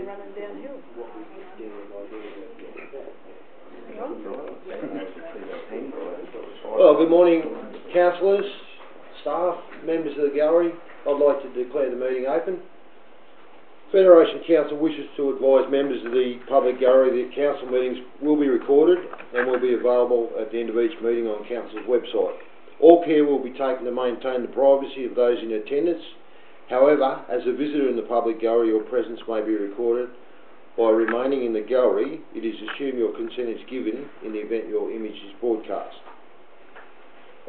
running downhill. Well, good morning, councillors, staff, members of the gallery. I'd like to declare the meeting open. Federation Council wishes to advise members of the public gallery that council meetings will be recorded and will be available at the end of each meeting on council's website. All care will be taken to maintain the privacy of those in attendance. However, as a visitor in the public gallery, your presence may be recorded. By remaining in the gallery, it is assumed your consent is given in the event your image is broadcast.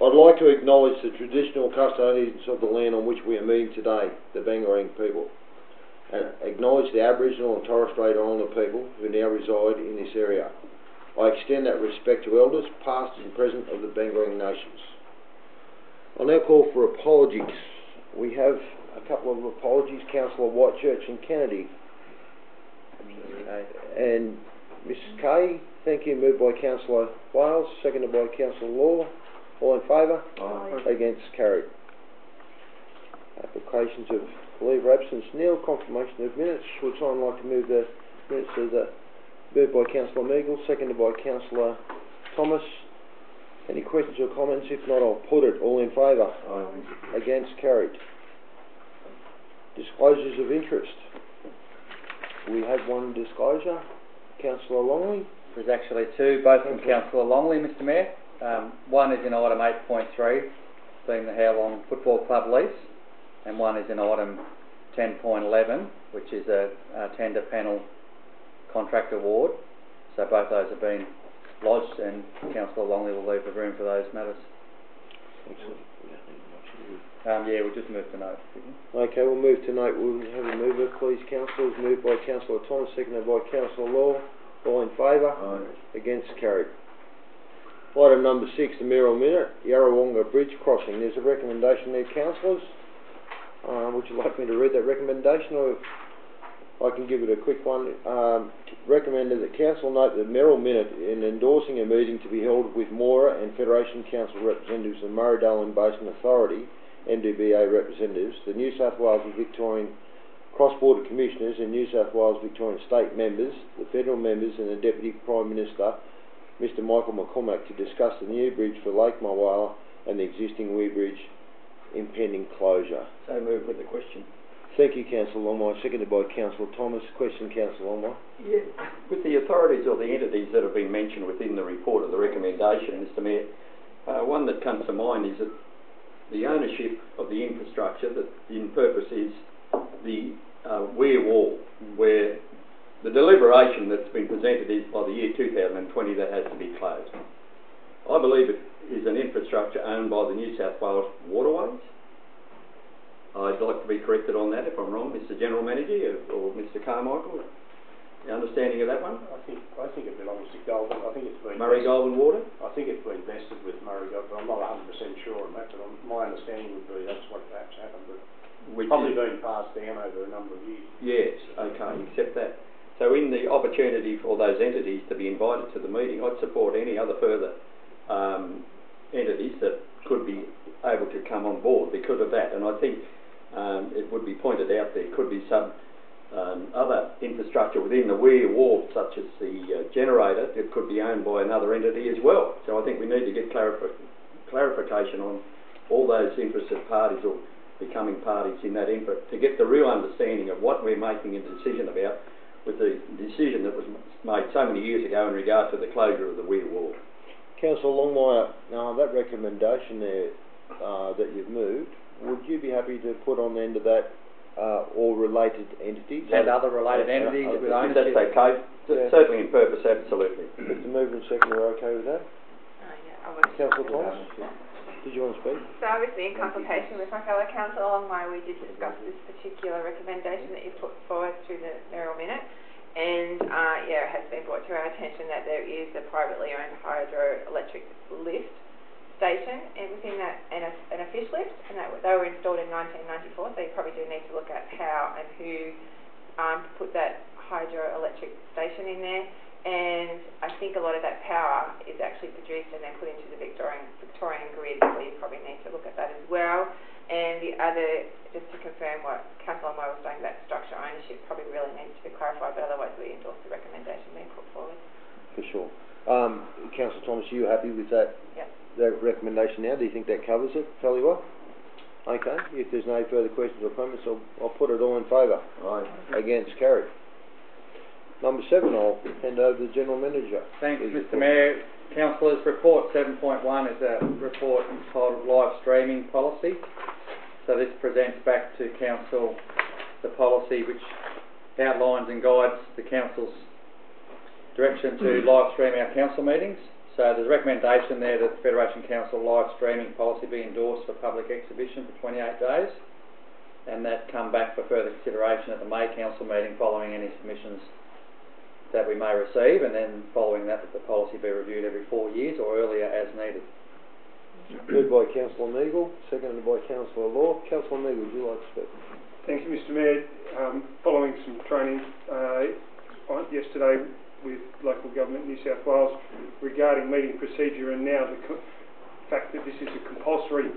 I'd like to acknowledge the traditional custodians of the land on which we are meeting today, the Bangarang people, and acknowledge the Aboriginal and Torres Strait Islander people who now reside in this area. I extend that respect to elders, past and present, of the Bangarang nations. I'll now call for apologies. We have a couple of apologies, Councillor Whitechurch and Kennedy. And Mrs Kay, thank you, moved by Councillor Wales, seconded by Councillor Law. All in favour? Aye. Against, carried. Applications of leave of absence nil. Confirmation of minutes. Would someone like to move the minutes of the moved by Councillor Meagle, seconded by Councillor Thomas? Any questions or comments? If not, I'll put it. All in favour? Aye. Against, carried. Disclosures of interest. We had one disclosure. Councillor Longley. There's actually two, both from Councillor Longley, Mr Mayor. One is in item 8.3, being the How Long Football Club lease, and one is in item 10.11, which is a tender panel contract award. So both those have been lodged, and Councillor Longley will leave the room for those matters. Excellent. Yeah, we'll just move to note. Okay, we'll move to note. We'll have a mover, please, councillors. Moved by Councillor Thomas, seconded by Councillor Law. All in favour? Aye. Against, carried. Item number 6, the mayoral minute, Yarrawonga Bridge crossing. There's a recommendation there, councillors. Would you like me to read that recommendation, or I can give it a quick one? Recommended that council note the mayoral minute in endorsing a meeting to be held with Mora and Federation Council representatives and Murray-Darling Basin Authority NDBA representatives, the New South Wales and Victorian Cross-Border Commissioners and New South Wales Victorian State members, the federal members and the Deputy Prime Minister, Mr Michael McCormack, to discuss the new bridge for Lake Mulwala and the existing Weir Bridge impending closure. So move with the question. Thank you, Councillor Longmire. Seconded by Councillor Thomas. Question, Councillor Longmire. Yeah, with the authorities or the entities that have been mentioned within the report or the recommendation, Mr Mayor, one that comes to mind is that the ownership of the infrastructure that in purpose is the Weir Wall, where the deliberation that's been presented is by the year 2020 that has to be closed. I believe it is an infrastructure owned by the New South Wales Waterways. I'd like to be corrected on that if I'm wrong, Mr General Manager or Mr Carmichael. The understanding of that one? I think it belongs to Goulburn. I think it's been Murray Goulburn Water? I think it's been vested with Murray Goulburn. I'm not 100% sure on that, but my understanding would be that's what perhaps happened. But probably been passed down over a number of years. Yes, okay, accept that. So in the opportunity for those entities to be invited to the meeting, I'd support any other further entities that could be able to come on board because of that. And I think it would be pointed out there could be some other infrastructure within the Weir Wall, such as the generator, that could be owned by another entity as well. So I think we need to get clarification on all those interested parties or becoming parties in that input to get the real understanding of what we're making a decision about with the decision that was made so many years ago in regard to the closure of the Weir Wall. Councillor Longmire, that recommendation there that you've moved, would you be happy to put on the end of that all related entities? And other related entities with ownership? That's okay. Yeah. Certainly in purpose, absolutely. Mr Mover and Second are okay with that? Yeah, Councillor Thomas, did you want to speak? So obviously in consultation with my fellow council along the way, we did discuss this particular recommendation that you put forward through the mayoral minute, and yeah, it has been brought to our attention that there is a privately owned hydroelectric lift station within that, and a fish lift, and that they were installed in 1994, so you probably do need to look at how and who put that hydroelectric station in there. and I think a lot of that power is actually produced and then put into the Victorian grid, so you probably need to look at that as well. And the other, just to confirm what Councillor Moore was saying about structure ownership, probably really needs to be clarified, but otherwise we endorse the recommendation being put forward. For sure. Councillor Thomas, are you happy with that? Yep. That recommendation now? Do you think that covers it fairly well? Okay. If there's no further questions or comments, I'll put it all in favour. Right. Against, carried. Number 7, I'll hand over to the General Manager. Thanks, Mr Mayor. Councillors, report 7.1 is a report entitled Live Streaming Policy. So this presents back to Council the policy which outlines and guides the Council's direction to live stream our Council meetings. So there's a recommendation there that the Federation Council live streaming policy be endorsed for public exhibition for 28 days, and that come back for further consideration at the May Council meeting following any submissions that we may receive, and then following that the policy be reviewed every 4 years or earlier as needed. Moved by Councillor Meagle, seconded by Councillor Law. Councillor Meagle, would you like to speak? Thank you, Mr Mayor. Following some training yesterday with local government New South Wales regarding meeting procedure, and now the fact that this is a compulsory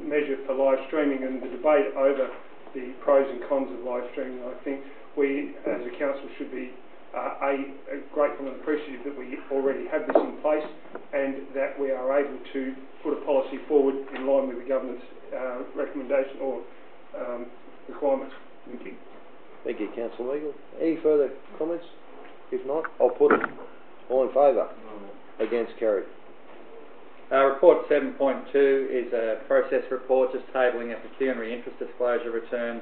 measure for live streaming and the debate over the pros and cons of live streaming, I think we as a council should be grateful and appreciative that we already have this in place and that we are able to put a policy forward in line with the government's recommendation or requirements. Thank you. Thank you, Councillor Meagle. Any further comments? If not, I'll put it all in favour. Against, carried. Report 7.2 is a process report just tabling a pecuniary interest disclosure return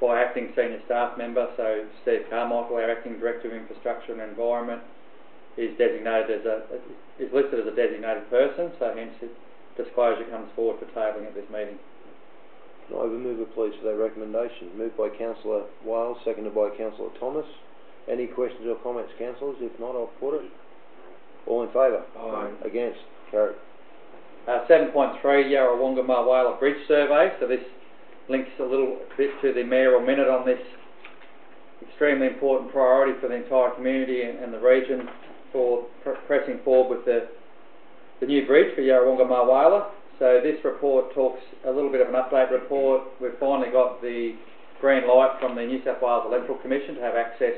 by acting senior staff member. So Steve Carmichael, our acting director of infrastructure and environment, is designated as is listed as a designated person. So hence disclosure comes forward for tabling at this meeting. Can I have a mover, please, for that recommendation? Moved by Councillor Wales, seconded by Councillor Thomas. Any questions or comments, councillors? If not, I'll put it. All in favour? Aye. Against? Carried. 7.3 Yarrawonga Marwala Bridge Survey. So this links a little bit to the mayoral minute on this extremely important priority for the entire community and the region for pressing forward with the new bridge for Yarrawonga Marwala. So this report talks a little bit of an update report. We've finally got the green light from the New South Wales Electoral Commission to have access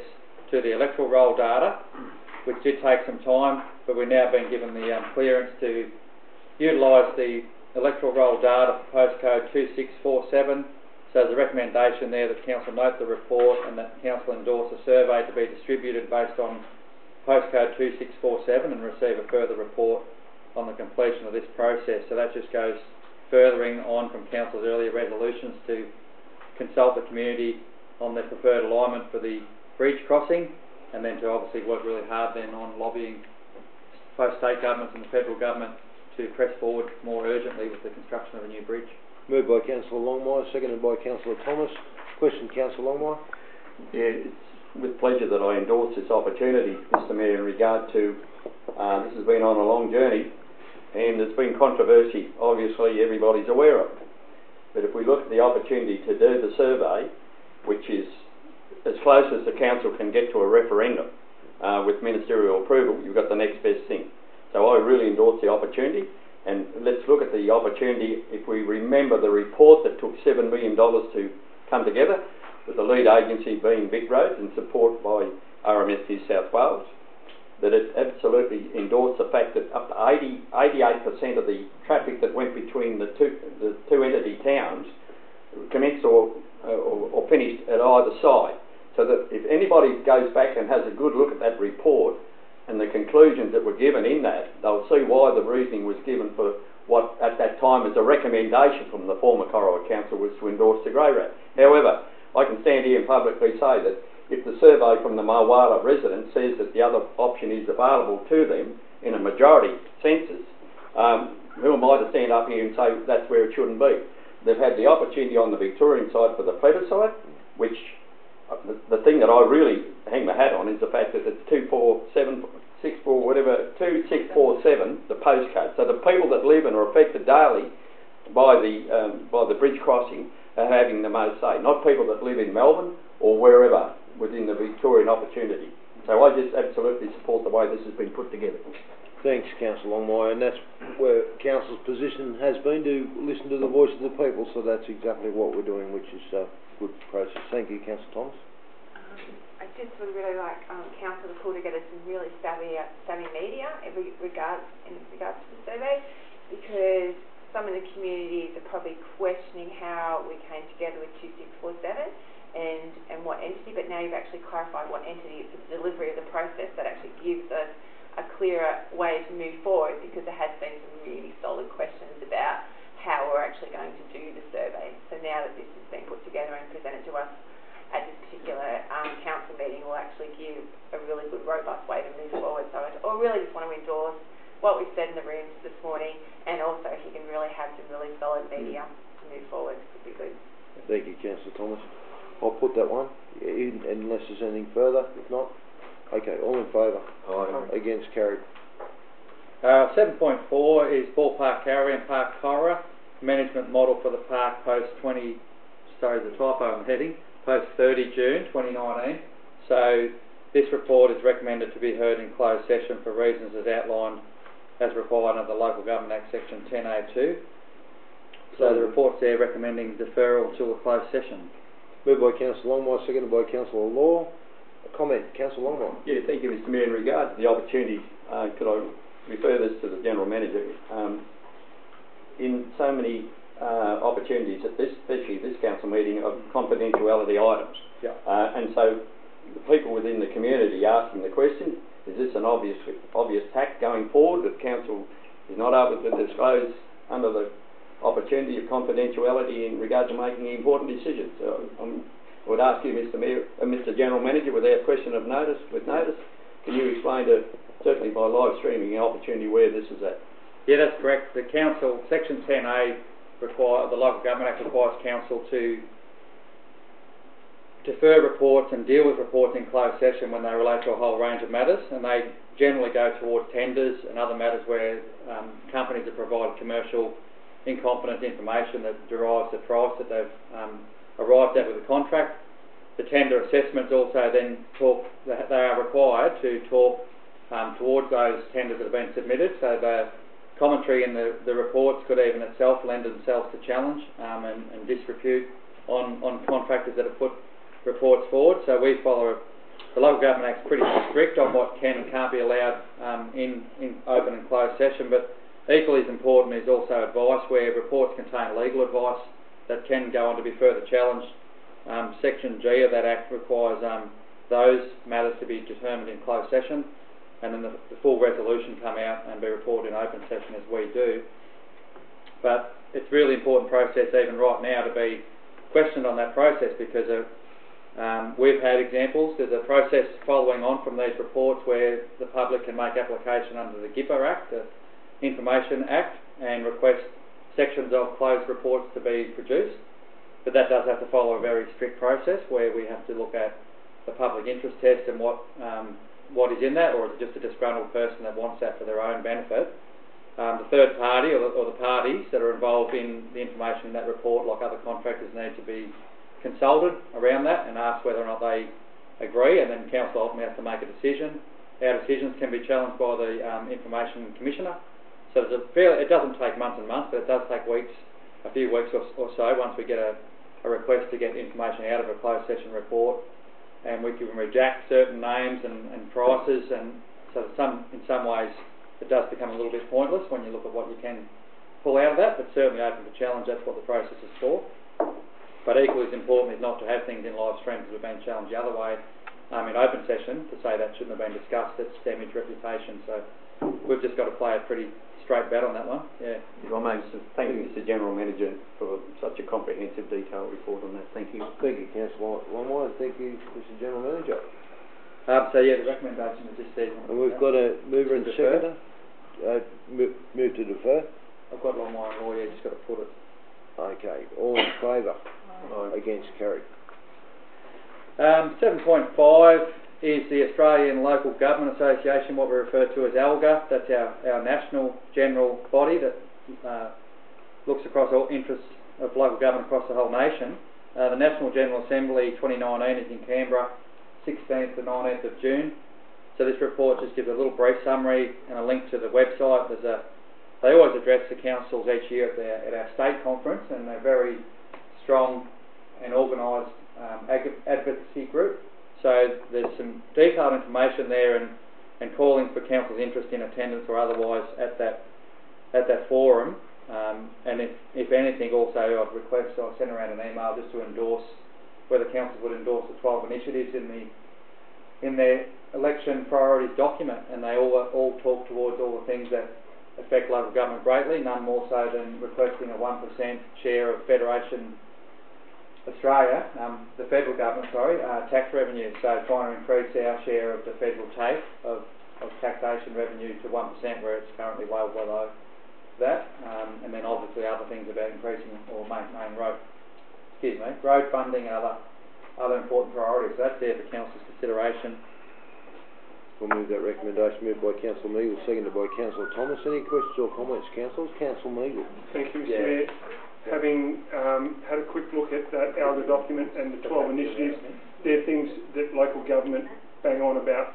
to the electoral roll data, which did take some time, but we're now being given the clearance to utilise the electoral roll data for postcode 2647. So there's a recommendation there that Council note the report and that Council endorse a survey to be distributed based on postcode 2647 and receive a further report on the completion of this process. So that just goes furthering on from Council's earlier resolutions to consult the community on their preferred alignment for the bridge crossing, and then to obviously work really hard then on lobbying both state governments and the federal government to press forward more urgently with the construction of a new bridge. Moved by Councillor Longmire, seconded by Councillor Thomas. Question, Councillor Longmire? Yeah, it's with pleasure that I endorse this opportunity, Mr Mayor, in regard to this has been on a long journey and there's been controversy, obviously everybody's aware of. But if we look at the opportunity to do the survey, which is as close as the council can get to a referendum with ministerial approval, you've got the next best thing. So I really endorse the opportunity, and let's look at the opportunity. If we remember the report that took $7 million to come together, with the lead agency being VicRoads and support by RMS New South Wales, that it absolutely endorsed the fact that up to 88% of the traffic that went between the two entity towns commenced or finished at either side. So that if anybody goes back and has a good look at that report and the conclusions that were given in that, they'll see why the reasoning was given for what at that time as a recommendation from the former Corowa Council was to endorse the grey rat. However, I can stand here and publicly say that if the survey from the Marwala residents says that the other option is available to them in a majority census, who am I to stand up here and say that's where it shouldn't be? They've had the opportunity on the Victorian side for the plebiscite, which the thing that I really hang my hat on is the fact that it's 2647, the postcode. So the people that live and are affected daily by the bridge crossing are having the most say, not people that live in Melbourne or wherever within the Victorian opportunity. So I just absolutely support the way this has been put together. Thanks, Councillor Longmire, and that's where Council's position has been, to listen to the voice of the people, so that's exactly what we're doing, which is a good process. Thank you, Councillor Thomas. I just would really like Council to pull together some really savvy media in regards to the survey, because some of the communities are probably questioning how we came together with 2647 and what entity, but now you've actually clarified what entity. It's the delivery of the process that actually gives us a clearer way to move forward, because there has been some really solid questions about how we're actually going to do the survey. So now that this has been put together and presented to us at this particular council meeting, will actually give a really good, robust way to move forward. So I really just want to endorse what we've said in the rooms this morning, and also if you can really have some really solid media to move forward, it would be good. Thank you, Councillor Thomas. I'll put that one in, unless there's anything further. If not, okay, all in favour? Aye. Against, carried. 7.4 is Ballpark Caravan Park Cora management model for the park post 20, sorry, the typo on the heading, post 30 June 2019. So this report is recommended to be heard in closed session for reasons as outlined as required under the Local Government Act section 10A2. So the report's there recommending deferral to a closed session. Moved by Councillor Longmire, seconded by Councillor Law. A comment, Councillor Longmire. Yeah, thank you, Mr Mayor. In regard to the opportunity, could I refer this to the General Manager? In so many opportunities at this, especially this council meeting, of confidentiality items. Yeah. And so the people within the community asking the question, is this an obvious tack going forward that council is not able to disclose under the opportunity of confidentiality in regard to making important decisions? So I would ask you, Mr Mayor, Mr General Manager, without question of notice, can you explain to, certainly by live streaming, the opportunity where this is at? Yeah, that's correct. The council, section 10A, the Local Government Act requires council to defer reports and deal with reports in closed session when they relate to a whole range of matters, and they generally go towards tenders and other matters where companies have provided commercial incompetent information that derives the price that they've arrived at with the contract. The tender assessments also then they are required to talk towards those tenders that have been submitted, so the commentary in the reports could even itself lend themselves to challenge and disrepute on contractors that have put reports forward. So we follow the Local Government Act's pretty strict on what can and can't be allowed in open and closed session, but equally as important is also advice where reports contain legal advice that can go on to be further challenged. Section G of that Act requires those matters to be determined in closed session, and then the full resolution come out and be reported in open session as we do. But it's a really important process even right now to be questioned on that process, because we've had examples. There's a process following on from these reports where the public can make application under the GIPA Act, the Information Act, and request sections of closed reports to be produced. But that does have to follow a very strict process where we have to look at the public interest test and what is in that, or is it just a disgruntled person that wants that for their own benefit. The third party or the parties that are involved in the information in that report, like other contractors, need to be consulted around that and asked whether or not they agree, and then council ultimately has to make a decision. Our decisions can be challenged by the Information Commissioner. So it doesn't take months and months, but it does take weeks, a few weeks or so, once we get a request to get information out of a closed session report, and we can reject certain names and prices, and so in some ways it does become a little bit pointless when you look at what you can pull out of that, but certainly open to challenge. That's what the process is for. But equally as important is not to have things in live stream because we've been challenged the other way in open session to say that shouldn't have been discussed. It's damaged reputation. So we've just got to play a pretty straight bet on that one. Yeah. If I may, thank you, Mr General Manager, for such a comprehensive, detailed report on that. Thank you. Thank you, Councillor Longmire. Thank you, Mr General Manager. So yeah, the recommendation is just there. And we've got a mover and seconder. Move to defer. I've got Longmire and Law, just got to put it. Okay, all in favour? Against, carried. 7.5 is the Australian Local Government Association, what we refer to as ALGA. That's our national general body that looks across all interests of local government across the whole nation. The National General Assembly 2019 is in Canberra, 16th to 19th of June. So this report just gives a little brief summary and a link to the website. They always address the councils each year at our state conference, and they're very strong and organised advocacy group. So there's some detailed information there and calling for council's interest in attendance or otherwise at that forum. And if anything, also I'd request I send around an email just to endorse whether councils would endorse the 12 initiatives in their election priorities document, and they all talk towards all the things that affect local government greatly, none more so than requesting a 1% share of Federation Australia, the federal government, tax revenue. So trying to increase our share of the federal take of taxation revenue to 1%, where it's currently well below that, and then obviously other things about increasing or maintaining road funding and other important priorities. So that's there for council's consideration. We'll move that recommendation, moved by Councillor Meagle, seconded by Councillor Thomas. Any questions or comments, councillors? Councillor Meagle. Thank you, Mr Mayor. Having had a quick look at that ALGA document and the 12 initiatives, they're things that local government bang on about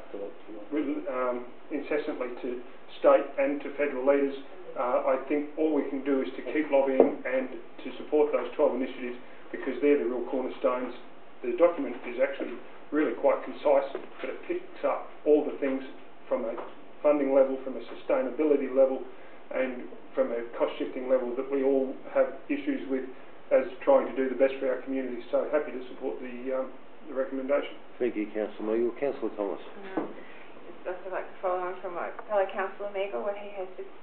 incessantly to state and to federal leaders. I think all we can do is to keep lobbying and to support those 12 initiatives, because they're the real cornerstones. The document is actually really quite concise, but it picks up all the things from a funding level, from a sustainability level, and from a cost-shifting level that we all have issues with as trying to do the best for our community. So happy to support the recommendation. Thank you, Councillor Meagle. Councillor Thomas. I'd also like to follow on from my fellow Councillor Meagle, what he has just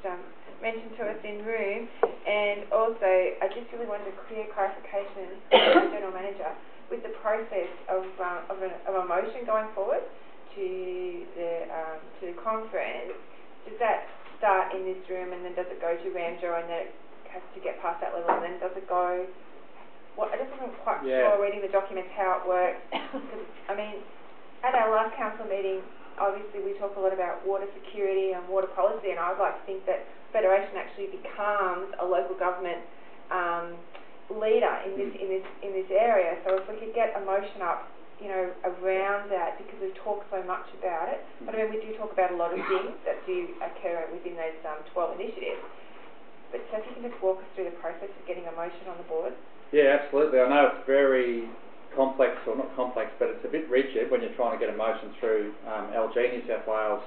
mentioned to us in room, and also I just really wanted a clear clarification from the General Manager with the process of a motion going forward to the conference. Does that start in this room and then does it go to Ramjo and then it has to get past that level, and then does it go? Well, I just wasn't quite sure reading the documents how it works. I mean, at our last council meeting, obviously we talk a lot about water security and water policy, and I would like to think that Federation actually becomes a local government leader in this area. So if we could get a motion up, you know, around that, because we've talked so much about it. But I mean, we do talk about a lot of things that do occur within those 12 initiatives. But so if you can just walk us through the process of getting a motion on the board. Yeah, absolutely. I know it's very complex, or not complex, but it's a bit rigid when you're trying to get a motion through LG New South Wales,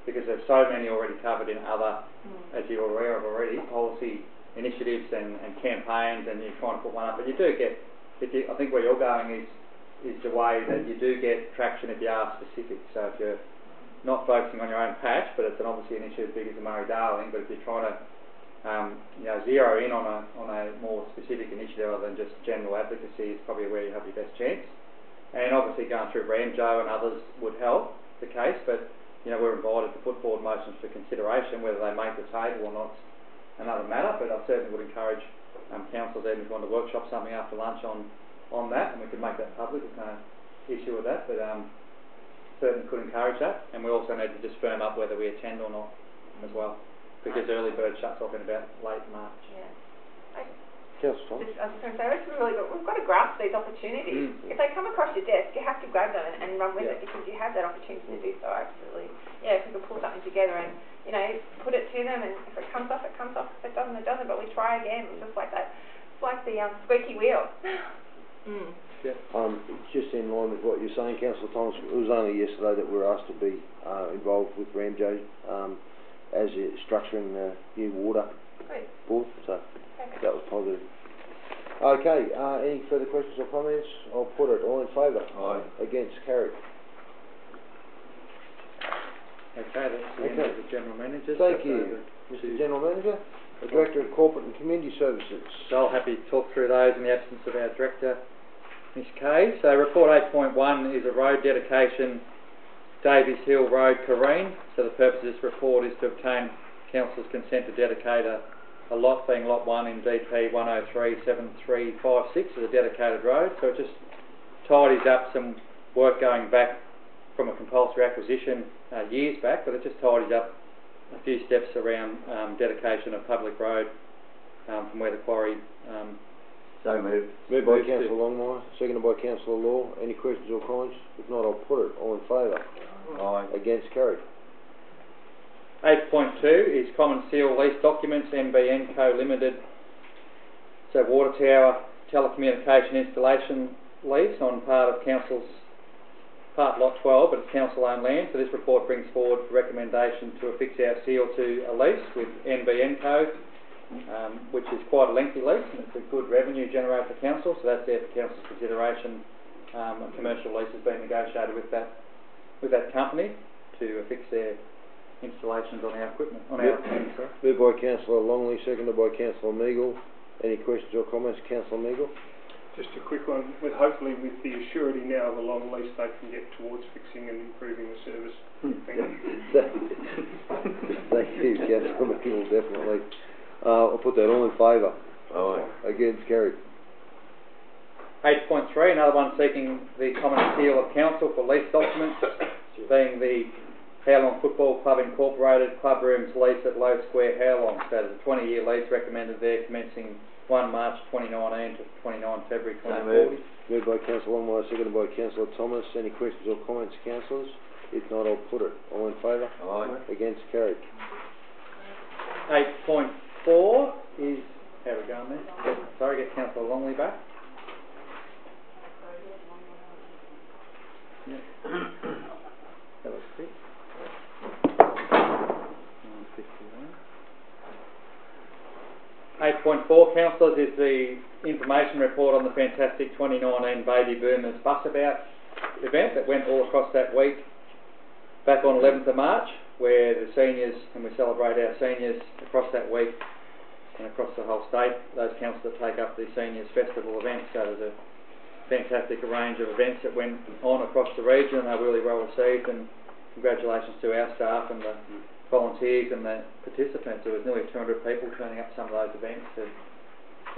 because there's so many already covered in other, as you're aware of already, policy initiatives and campaigns, and you're trying to put one up. But you do get, I think where you're going is the way that you do get traction if you are specific. So if you're not focusing on your own patch, but it's obviously an issue as big as the Murray-Darling, but if you're trying to zero in on a more specific initiative other than just general advocacy, is probably where you have your best chance. And obviously going through Ramjo and others would help the case, but we're invited to put forward motions for consideration. Whether they make the table or not, another matter, but I certainly would encourage councils even if you want to workshop something after lunch on that, and we could make that public. There's no issue with that, but certainly could encourage that. And we also need to just firm up whether we attend or not as well, because early bird shuts off in about late March. Yeah. I was just going to say, that's really good. We've got to grasp these opportunities. If they come across your desk, you have to grab them and run with it, because you have that opportunity to do so. Absolutely. Yeah, if we can pull something together and put it to them, and if it comes off, it comes off. If it doesn't, it doesn't. But we try again. It's just like that. It's like the squeaky wheel. Just in line with what you're saying, Councillor Thomas, it was only yesterday that we were asked to be involved with Ramjo as structuring the new water board, so that was positive. Okay, any further questions or comments? I'll put it. All in favour? Aye. Against? Carried. Okay, that's the end of the General Manager. Thank you, Mr. General Manager. The Director of Corporate and Community Services. So I'll happy to talk through those in the absence of our Director, Ms Kay. So Report 8.1 is a road dedication, Davies Hill Road, Careen. So the purpose of this report is to obtain Council's consent to dedicate a lot, being Lot 1 in DP 1037356 as a dedicated road. So it just tidies up some work going back from a compulsory acquisition years back, but it just tidies up a few steps around dedication of public road from where the quarry... So moved. Moved by Councillor Longmire, seconded by Councillor Law. Any questions or comments? If not, I'll put it. All in favour? Aye. Against carried. 8.2 is Common Seal Lease Documents, NBN Co Limited. So Water Tower Telecommunication Installation Lease on part of Council's part lot 12, but it's council-owned land. So this report brings forward recommendation to affix our seal to a lease with NBN Co, which is quite a lengthy lease, and it's a good revenue generator for council. So that's there for council's consideration. A commercial lease has been negotiated with that company to affix their installations on our equipment, on our equipment, sorry. Moved by Councillor Longley, seconded by Councillor Meagle. Any questions or comments, Councillor Meagle? Just a quick one, hopefully with the assurity now of a long lease they can get towards fixing and improving the service. Thank you. Thank you, Councillor Meagle, definitely. I'll put that all in favour. Aye. Against carried. 8.3, another one seeking the common seal of council for lease documents, being the Howlong Football Club Incorporated club rooms lease at Low Square, Howlong. So there's a 20-year lease recommended there, commencing 1 March 2019 to 29 February 2040. Moved by Councillor Longmire, seconded by Councillor Thomas. Any questions or comments, councillors? If not, I'll put it. All in favour? Aye. Against carried. 8.4 is, how are we going there? Sorry, get Councillor Longley back. Yep. That was quick. 8.4, councillors, is the information report on the fantastic 2019 Baby Boomers Bus About event that went all across that week back on 11th of March, where the seniors, and we celebrate our seniors across that week and across the whole state, those councils that take up the seniors festival event. So there's a fantastic range of events that went on across the region. They're really well received, and congratulations to our staff and the volunteers and the participants. There was nearly 200 people turning up some of those events to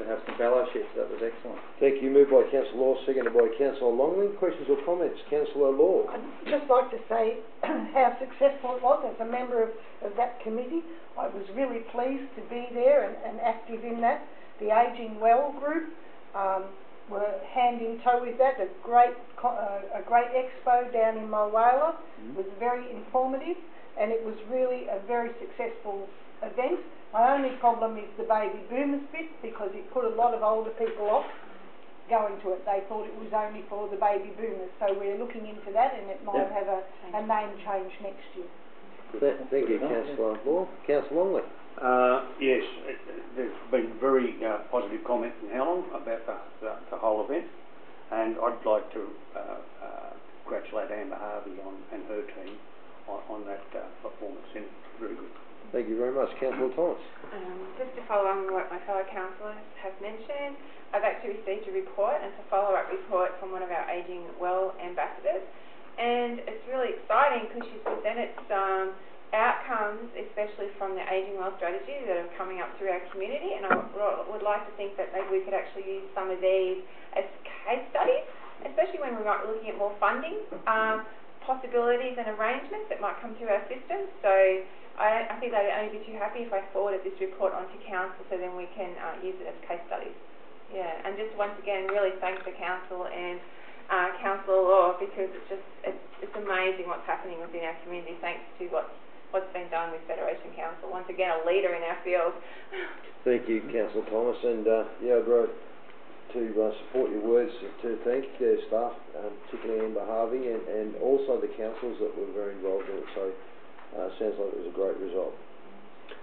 have some fellowships. That was excellent. Thank you. Moved by Councillor Law, seconded by Councillor Longley. Questions or comments? Councillor Law. I'd just like to say how successful it was as a member of that committee. I was really pleased to be there and active in that. The Ageing Well group were hand in toe with that. A great expo down in Mulwala was very informative, and it was really a very successful event. My only problem is the baby boomers bit, because it put a lot of older people off going to it. They thought it was only for the baby boomers, so we're looking into that, and it might have a name change next year. Thank you, Councillor Law. Councillor Longley. Yes, there's been very positive comments in Howlong about the whole event, and I'd like to congratulate Amber Harvey and her team on that performance. Very good. Thank you very much. Councillor Thomas. Just to follow on what my fellow councillors have mentioned, I've actually received a report, and it's a follow-up report from one of our Ageing Well ambassadors, and it's really exciting because she's presented some outcomes, especially from the Ageing Well strategy, that are coming up through our community, and I would like to think that maybe we could actually use some of these as case studies, especially when we might be looking at more funding possibilities and arrangements that might come through our system. So I think they'd only be too happy if I forwarded this report onto council, so then we can use it as case studies. Yeah, and just once again, really thank the council and Councillor Law, because it's amazing what's happening within our community, thanks to what's been done with Federation Council. Once again, a leader in our field. Thank you, Councillor Thomas, and I'd like to support your words to thank their staff, particularly Amber Harvey, and also the councils that were very involved in it. So sounds like it was a great result.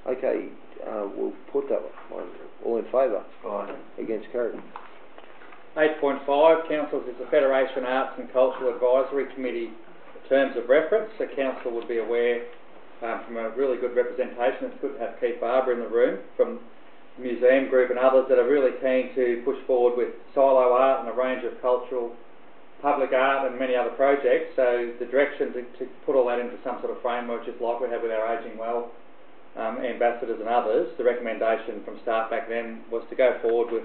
Okay, we'll put that one. All in favour? Aye. Against carried. 8.5, councils, is the Federation Arts and Cultural Advisory Committee terms of reference. The council would be aware from a really good representation. It's good to have Keith Barber in the room from the Museum Group and others that are really keen to push forward with silo art and a range of cultural, public art and many other projects. So the direction to put all that into some sort of framework, just like we have with our Ageing Well ambassadors and others, the recommendation from staff back then was to go forward with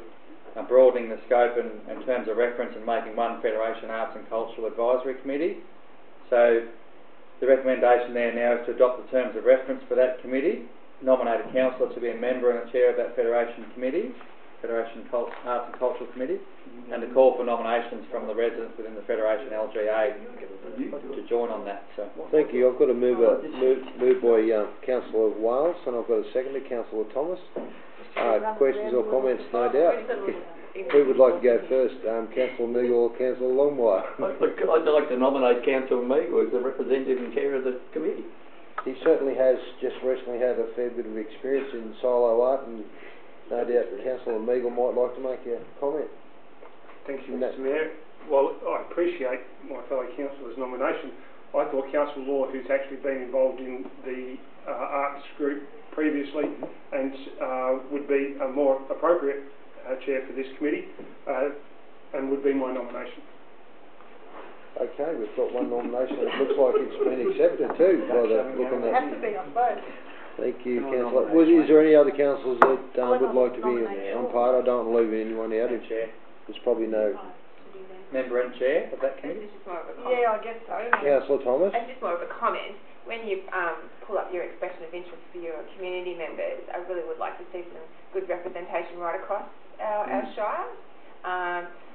broadening the scope and terms of reference and making one Federation Arts and Cultural Advisory Committee. So the recommendation there now is to adopt the terms of reference for that committee, nominate a councillor to be a member and a chair of that Federation Committee, Federation Arts and Cultural Committee, and to call for nominations from the residents within the Federation LGA to join on that. So. Thank you. I've got a move by Councillor Wales, and I've got a second to Councillor Thomas. Questions or comments, no doubt. Who would like to go first? Councillor Meagle or Councillor Longmire? I'd like to nominate Councillor Meagle as the representative and chair of the committee. He certainly has just recently had a fair bit of experience in silo art, and no doubt Councillor Meagle might like to make a comment. Thank you, Mr. Mayor. Well, I appreciate my fellow councillor's nomination. I thought Councillor Law, who's actually been involved in the arts group previously, and would be a more appropriate chair for this committee, and would be my nomination. Okay, we've got one nomination. It looks like it's been accepted too by the look on It that. has to be, I suppose. Thank you, Councillor. Is there any other councillors that would like to be on part? I don't want to leave anyone out. Chair. There's probably no. Member and chair of that committee? This is more of a comment. Yeah, I guess so. Councillor Thomas? And just more of a comment, when you pull up your expression of interest for your community members, I really would like to see some good representation right across our shire,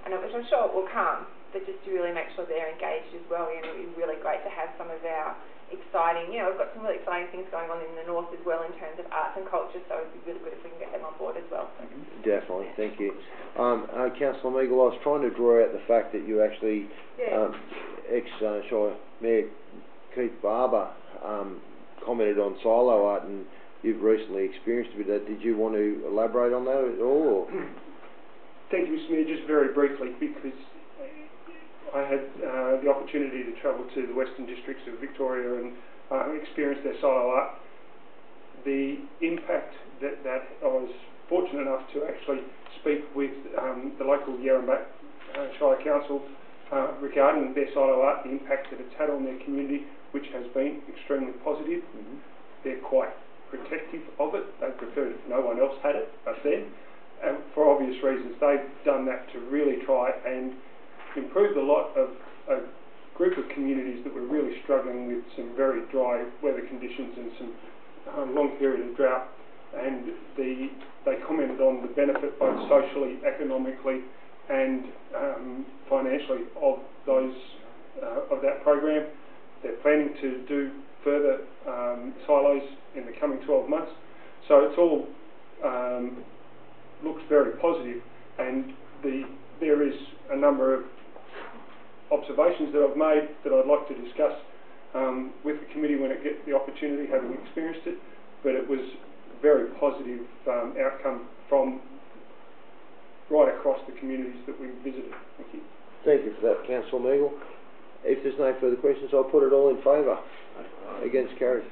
which I'm sure it will come, but just to really make sure they're engaged as well. You know, it would be really great to have some of our exciting, you know, we've got some really exciting things going on in the north as well in terms of arts and culture, so it would be really good if we can get them on board as well. So. Definitely, thank you. Councillor Meagle, I was trying to draw out the fact that you actually, ex-Shire Mayor Keith Barber commented on silo art, and you've recently experienced a bit of that. Did you want to elaborate on that at all? Or? Thank you, Mr. Mayor. Just very briefly, because I had the opportunity to travel to the Western Districts of Victoria and experience their silo art. The impact that I was fortunate enough to actually speak with the local Yarrambat Shire Council regarding their silo art, the impact that it's had on their community, which has been extremely positive. They're quite protective of it. They preferred if no one else had it but them. And for obvious reasons, they've done that to really try and improve the lot of a group of communities that were really struggling with some very dry weather conditions and some long period of drought. And they commented on the benefit both socially, economically and financially of those of that program. They're planning to do further silos in the coming 12 months. So it's all looks very positive, and there is a number of observations that I've made that I'd like to discuss with the committee when it gets the opportunity, having experienced it. But it was a very positive outcome from right across the communities that we visited. Thank you. Thank you for that, Councillor Meagle. If there's no further questions, I'll put it all in favour. Against carried.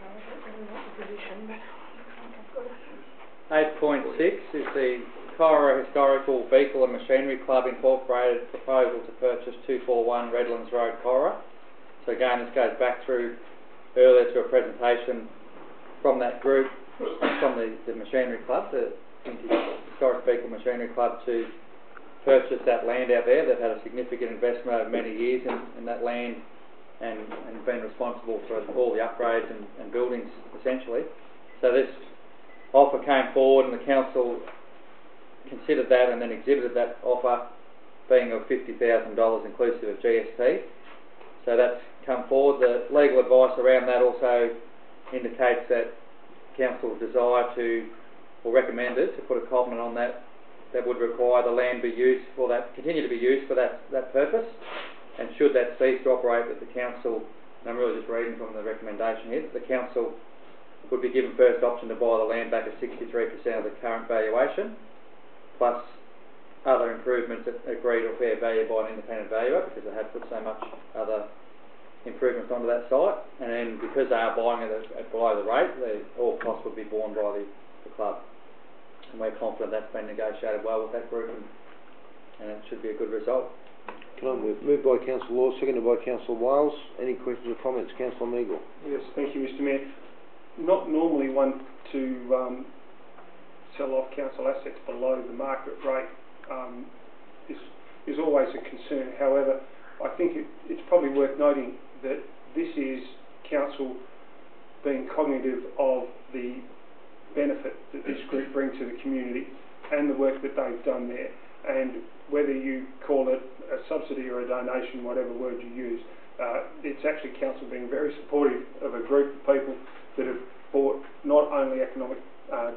8.6 is the Cora Historical Vehicle and Machinery Club Incorporated proposal to purchase 241 Redlands Road, Cora. So again, this goes back through earlier to a presentation from that group, from the Machinery Club, the Historic Vehicle Machinery Club, to purchase that land out there. They've had a significant investment over many years in that land and been responsible for all the upgrades and buildings essentially. So this offer came forward and the council considered that and then exhibited that offer, being of $50,000 inclusive of GST. So that's come forward. The legal advice around that also indicates that council desire to, or recommended to put a covenant on that would require the land be used for that, continue to be used for that purpose, and should that cease to operate, that the council, and I'm really just reading from the recommendation here, that the council would be given first option to buy the land back at 63% of the current valuation, plus other improvements at agreed or fair value by an independent valuer, because they have put so much other improvements onto that site, and then because they are buying it at below the rate, all costs would be borne by the club. And we're confident that's been negotiated well with that group, and it should be a good result. Can I move by Councillor Law, seconded by Councillor Wales. Any questions or comments? Councillor Meagle. Yes, thank you, Mr. Mayor. Not normally one to sell off council assets below the market rate is always a concern. However, I think it's probably worth noting that this is council being cognitive of the benefit that this group bring to the community and the work that they've done there. and whether you call it a subsidy or a donation, whatever word you use, it's actually council being very supportive of a group of people that have brought not only economic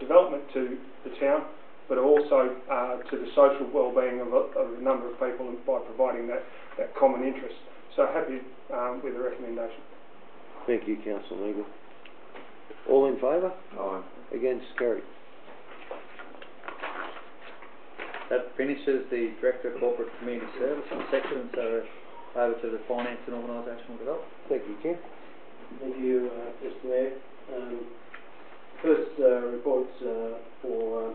development to the town, but also to the social well-being of a number of people by providing that common interest. So happy with the recommendation. Thank you, Councillor Meagle. All in favour? Aye. Against? Carried. That finishes the Director of Corporate Community Services section, so over to the Finance and Organisational Development. Thank you, Ken. Thank you, Mr Mayor. First reports for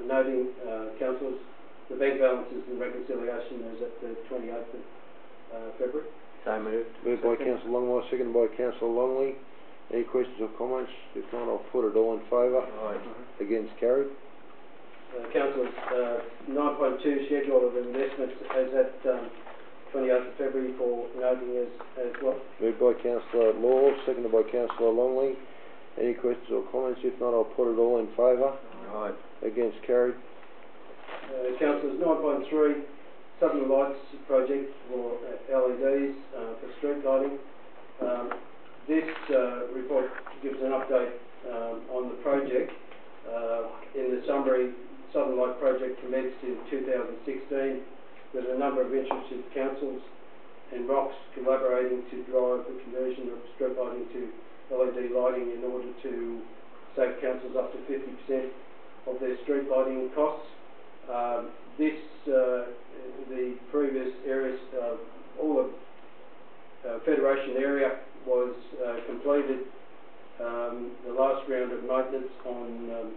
noting, councillors, the bank balances and reconciliation is at the 28th of February. So moved. Moved by Councillor Longmire, seconded by Councillor Longley. Any questions or comments? If not, I'll put it all in favour. Aye. Against? Carried. Councillors, 9.2 schedule of investments as at 28th of February for noting as well. Moved by Councillor Law, seconded by Councillor Longley. Any questions or comments? If not, I'll put it all in favour. Aye. Against? Carried. Councillors, 9.3 Southern Lights project for LEDs for street lighting. This report gives an update on the project. In the summary, Southern Light project commenced in 2016 with a number of interested councils and ROCs collaborating to drive the conversion of street lighting to LED lighting in order to save councils up to 50% of their street lighting costs. The previous areas, all of Federation area was completed. The last round of maintenance on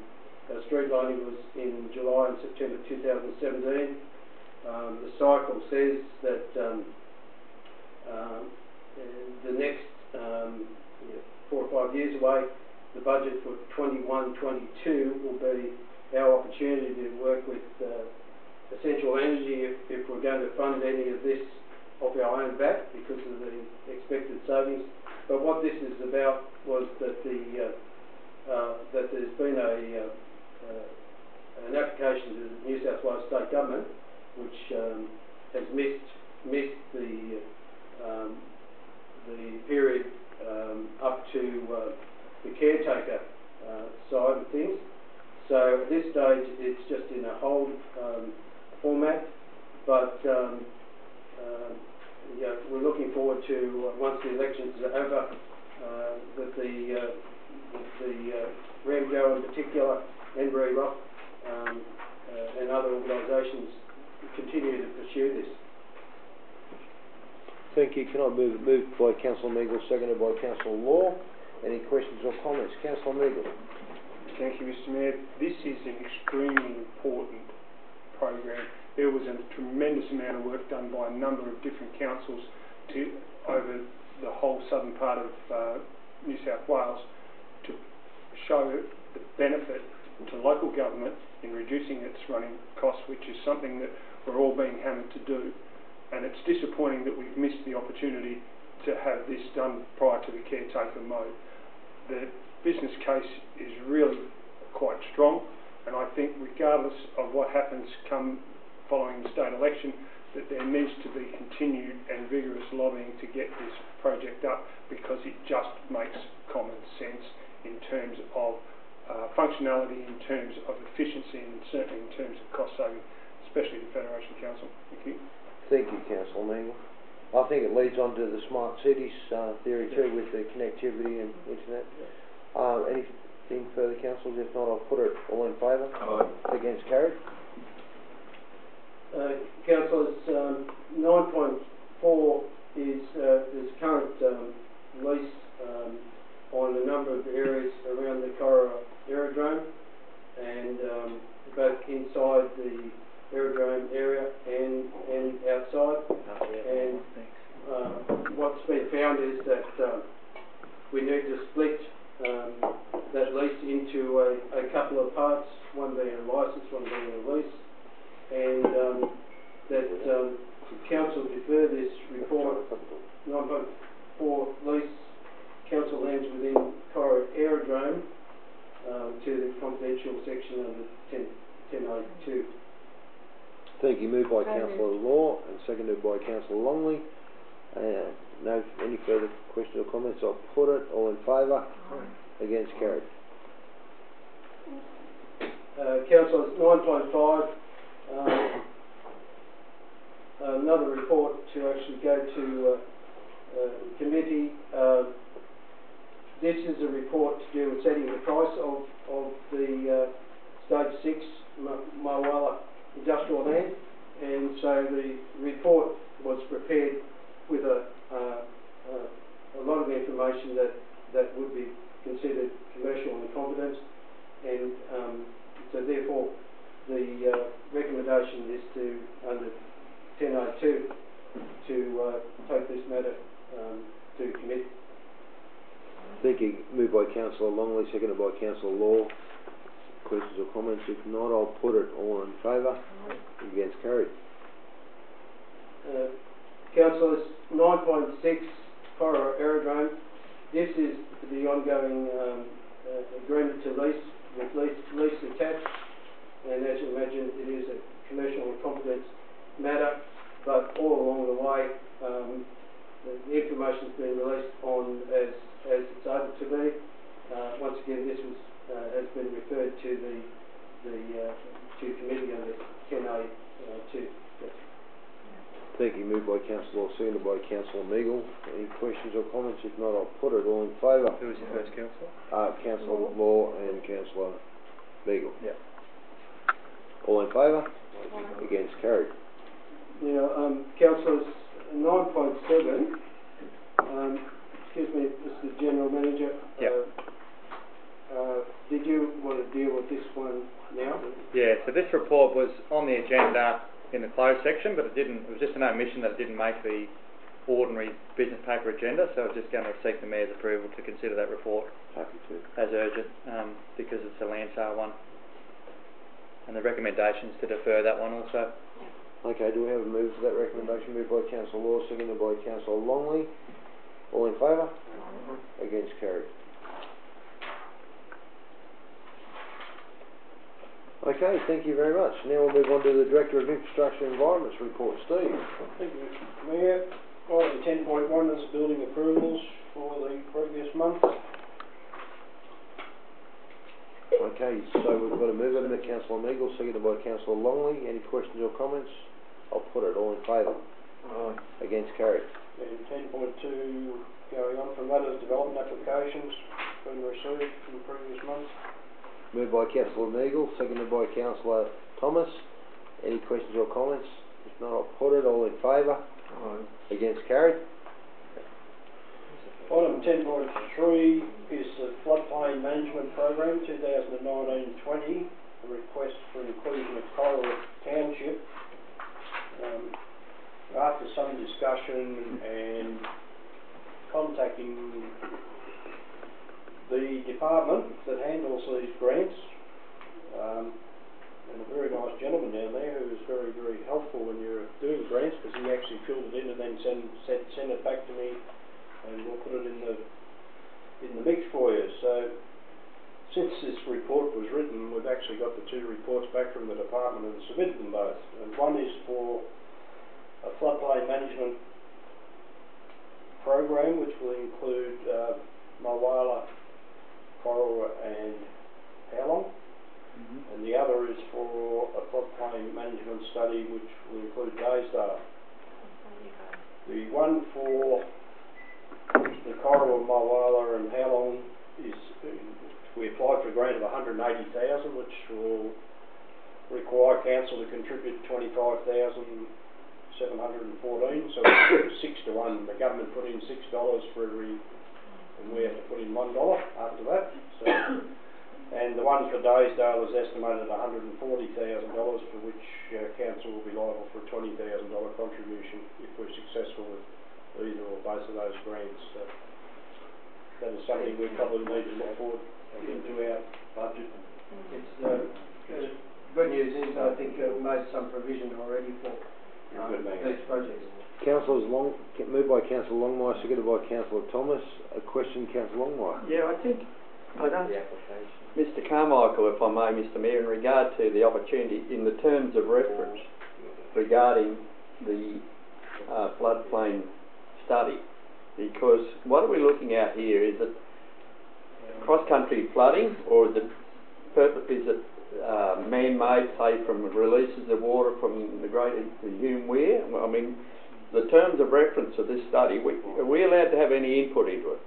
street lighting was in July and September 2017. The cycle says that the next 4 or 5 years away, the budget for 21-22 will be our opportunity to work with Essential Energy if we're going to fund any of this off our own back because of the expected savings. But what this is about was that that there's been an application to the New South Wales State Government which has missed the period up to the caretaker side of things. So at this stage it's just in a hold format, but yeah, we're looking forward to once the elections are over that the RAMGO in particular, Enbury Rock and other organisations continue to pursue this. Thank you. Can I move by Councillor Meagle, seconded by Councillor Law. Any questions or comments? Councillor Meagle. Thank you, Mr Mayor. This is an extremely important program. There was a tremendous amount of work done by a number of different councils over the whole southern part of New South Wales to show the benefit to local government in reducing its running costs, which is something that we're all being hammered to do. And it's disappointing that we've missed the opportunity to have this done prior to the caretaker mode. The business case is really quite strong, and I think regardless of what happens come following the state election, that there needs to be continued and vigorous lobbying to get this project up, because it just makes common sense in terms of functionality, in terms of efficiency, and certainly in terms of cost saving, especially the Federation Council. Thank you. Thank you, Councillor Meagle. I think it leads on to the smart cities theory too, with the connectivity and internet. Anything further, councillors? If not, I'll put it all in favour. Against? Carried. Councillors, 9.4 is current lease on a number of areas around the Cora Aerodrome, and both inside the aerodrome area and outside. And what's been found is that we need to split that lease into a couple of parts, one being a licence, one being a lease, and that the council defer this report 9.4 lease council lands within Cora Aerodrome to the confidential section of the 1082. Thank by Councillor Law and seconded by Councillor Longley. No, any further questions or comments? I'll put it. All in favour? Against, carried. Councillors, 9.5, another report to actually go to committee. This is a report to do with setting the price of the Stage 6 Mulwala industrial land, and so the report was prepared with a lot of information that would be considered commercial in confidence, and so therefore the recommendation is to, under 10.02, to take this matter to committee. Thank you. Moved by Councillor Longley, seconded by Councillor Law. Questions or comments? If not, I'll put it. All in favour? Against, carried. Councillors, 9.6, Corridor Aerodrome. This is the ongoing agreement to lease, with lease attached, and as you imagine, it is a commercial and confidence matter, but all along the way, the information's been released on as it's able to be. Once again, this was has been referred to to committee under 10.02. Thank you. Moved by Councillor Law, seconded by Councillor Meagle. Any questions or comments? If not, I'll put it. All in favour? Who was your first councillor? Councillor Law and Councillor Meagle. Yeah. All in favour? Against, carried. Now, Councillors, 9.7, excuse me, Mr. General Manager. Yeah. Did you want to deal with this one now? Yeah, so this report was on the agenda in the closed section, but it was just an omission that it didn't make the ordinary business paper agenda, so I was just going to seek the Mayor's approval to consider that report Happy to. as urgent, because it's a land sale one. And the recommendation is to defer that one also. Okay, do we have a move to that recommendation? Moved by Councillor Law, seconded by Councillor Longley. All in favour? Against, carried. Okay, thank you very much. Now we'll move on to the Director of Infrastructure and Environments report. Steve. Thank you, Mr. Mayor. Item 10.1 is building approvals for the previous month. Okay, so we've got a move on to Councillor Meagle, seconded by Councillor Longley. Any questions or comments? I'll put it. All in favour? Against, carried. And 10.2 going on from that is development applications been received from the previous month. Moved by Councillor Meagle, seconded by Councillor Thomas. Any questions or comments? If not, I'll put it. All in favour? Against, carried. Item 10.3 is the Floodplain Management Program 2019-20, a request for inclusion of Corridor Township. After some discussion and contacting the department that handles these grants, and a very nice gentleman down there who was very, very helpful when you're doing grants, because he actually filled it in and then send it back to me, and we'll put it in the mix for you. So since this report was written, we've actually got the two reports back from the department and submitted them both. And one is for a floodplain management program, which will include Mulwala, Corridor and Howlong, and the other is for a floodplain management study which will include Daysdale. The one for the Corridor, Mulwala and Howlong is, we applied for a grant of 180,000, which will require council to contribute 25,714, so it's 6 to 1. The government put in $6 for every, and we have to put in $1 after that. So, and the one for Daysdale is estimated at $140,000, for which council will be liable for a $20,000 contribution if we're successful with either or both of those grants. So that is something we probably need to look forward into our budget. It's good news is I think we've made some provision already for these projects. Moved by Councillor Longmire, seconded by Councillor Thomas. A question, Councillor Longmire. Yeah, I think, Mr. Carmichael, if I may, Mr. Mayor, in regard to the opportunity in the terms of reference, regarding the floodplain study, because what are we looking at here? Is it cross-country flooding, or is it man-made, say from releases of water from the Great Hume Weir? I mean, the terms of reference of this study, are we allowed to have any input into it?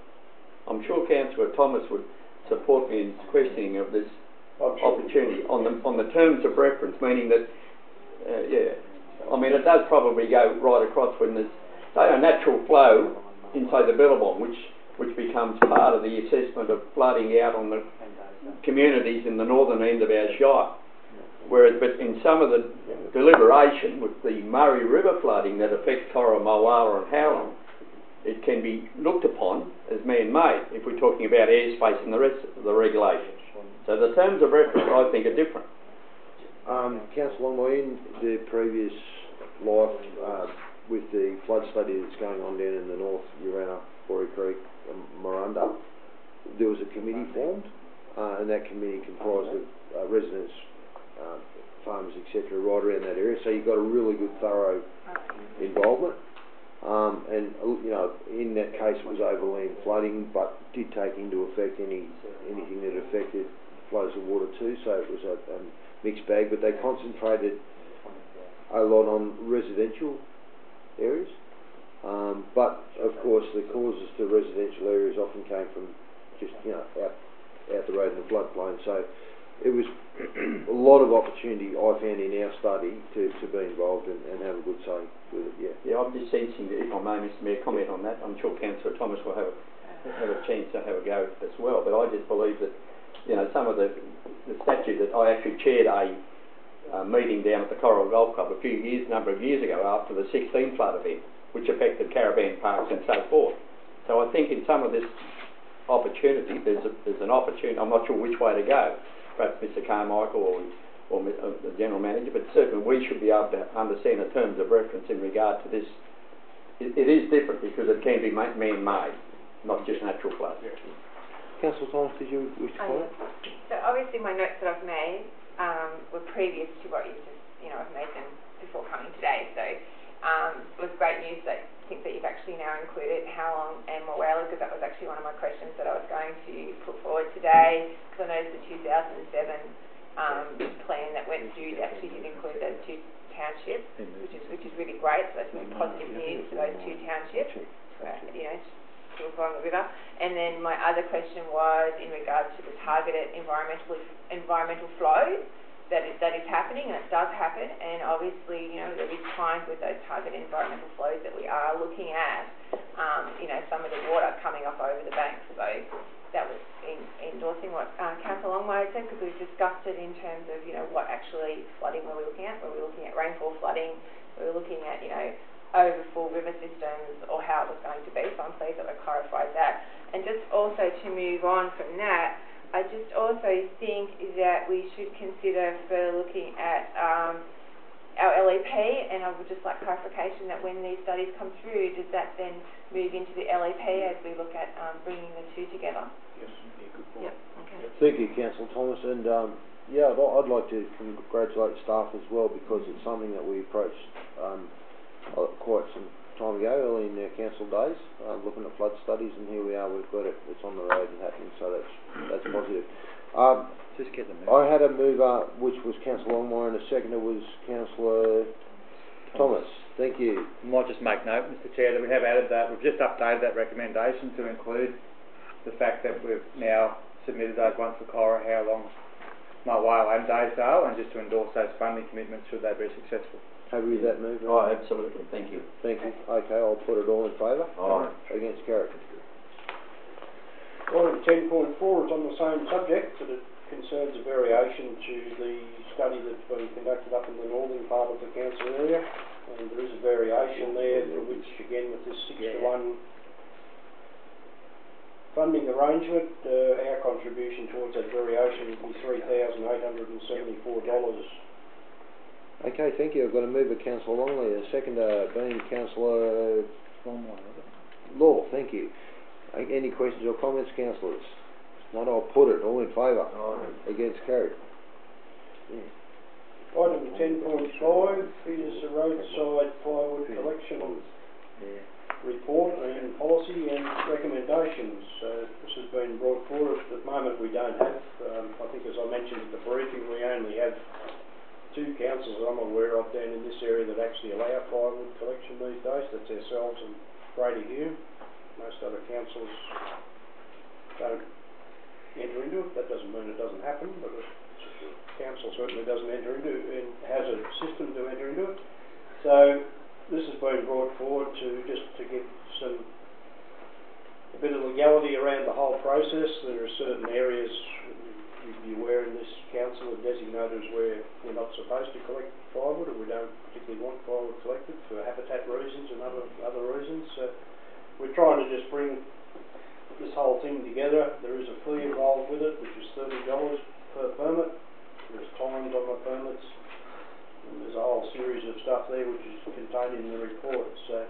I'm sure Councillor Thomas would support me in questioning of this opportunity on the terms of reference, meaning that, I mean, it does probably go right across when there's, say, a natural flow inside the Billabong, which becomes part of the assessment of flooding out on the communities in the northern end of our shire. Whereas, but in some of the deliberation with the Murray River flooding that affects Corowa, Mulwala and Howlong, it can be looked upon as man-made if we're talking about airspace and the rest of the regulations. So the terms of reference, I think, are different. Councillor Longmire, in the previous life, with the flood study that's going on down in the north, Urana, Borey Creek, Miranda, there was a committee formed, and that committee comprised of residents, farmers, etc., right around that area. So you got a really good, thorough involvement. And you know, in that case, it was overland flooding, but did take into effect anything that affected flows of water too. So it was a mixed bag, but they concentrated a lot on residential areas. But of course, the causes to residential areas often came from just out the road in the floodplain. So it was a lot of opportunity I found in our study to be involved and have a good say with it. Yeah, I'm just sensing that, if I may, Mr. Mayor, comment on that. I'm sure Councillor Thomas will have a chance to have a go as well. But I just believe that, you know, some of the statute that I actually chaired a meeting down at the Coral Golf Club a number of years ago after the 16 flood event, which affected caravan parks and so forth. So I think in some of this opportunity, there's an opportunity. I'm not sure which way to go. Perhaps Mr. Carmichael or the General Manager, but certainly we should be able to understand the terms of reference in regard to this. It is different because it can be man-made, not just natural flood. Councillor Thomas, did you wish to comment? So obviously my notes that I've made were previous to what you just, I've made them before coming today. So it was great news that I think that you've actually now included Howlong and Mulwala, because that was actually one of my questions that I was going to put forward today, because I noticed the 2007 plan that went due actually did include those two townships, which is really great. So that's really positive news for those two townships, sort of along the river. And then my other question was in regards to the targeted environmental flow that is happening, and it does happen, and obviously, there is times with those targeted environmental flows that we are looking at, some of the water coming off over the banks. So that was endorsing what Councillor Longmire said, because we've discussed it in terms of, what actually flooding were we looking at. Were we looking at rainfall flooding? Were we looking at, overfull river systems, or how it was going to be? So I'm pleased that we've clarified that. And just also to move on from that, I just also think that we should consider further looking at our LEP, and I would just like clarification that when these studies come through, does that then move into the LEP as we look at bringing the two together? Yes, good point. Yep, okay. Thank you, Councillor Thomas, and I'd like to congratulate staff as well, because it's something that we approached quite some time ago, early in our council days, looking at flood studies, and here we are, we've got it, it's on the road and happening, so that's positive. Just get them. I had a mover, which was Councillor Longmire, and a seconder was Councillor Thomas. Thank you. I might just make note, Mr. Chair, that we have added that, we've just updated that recommendation to include the fact that we've now submitted those ones for Corowa, Howlong, Mulwala and Daysdale, and just to endorse those funding commitments should they be successful. Happy with that move? Oh, absolutely. Thank you. Thank you. Okay, I'll put it all in favour. Aye. Against carried. Item 10.4 is on the same subject, but it concerns a variation to the study that's been conducted up in the northern part of the council area, and there is a variation there for which, again, with this 6-to-1 funding arrangement, our contribution towards that variation would be $3,874. Okay, thank you. I've got a mover, Councillor Longley, a seconder being Councillor Law. Thank you. Any questions or comments, councillors? If not, I'll put it all in favour. Against carried. Yeah. Item 10.5 is a roadside plywood collection report and policy and recommendations. This has been brought forward. At the moment we don't have, I think as I mentioned at the briefing, we only have 2 councils I'm aware of down in this area that actually allow plywood collection these days. That's ourselves and Brady Hume. Most other councils don't enter into it. That doesn't mean it doesn't happen, but the council certainly doesn't enter into it and has a system to enter into it. So this has been brought forward to get a bit of legality around the whole process. There are certain areas you'd be aware in this council are designated as where we're not supposed to collect plywood, or we don't particularly want plywood collected for habitat reasons and other reasons. So we're trying to just bring this whole thing together. There is a fee involved with it, which is $30 per permit. There's times on the permits, and there's a whole series of stuff there which is contained in the report. So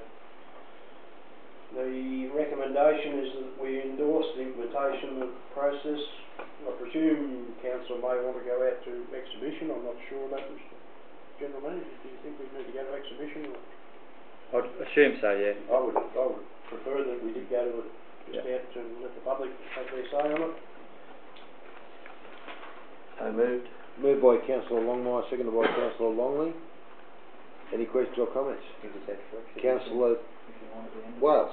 the recommendation is that we endorse the implementation of the process. I presume council may want to go out to exhibition. I'm not sure about this. General Manager, do you think we need to go to exhibition? I'd assume so, yeah. I would prefer that we did go to it, just out to let the public have their say on it. So moved. Moved by Councillor Longmire, seconded by Councillor Longley. Any questions or comments? Councillor Wales.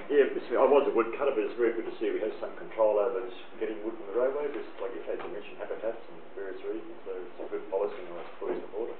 Yeah, I was a woodcutter, but it's very good to see we have some control over this getting wood from the roadway, just like as you mentioned, habitats and various reasons, so it's a good policy and I fully support it.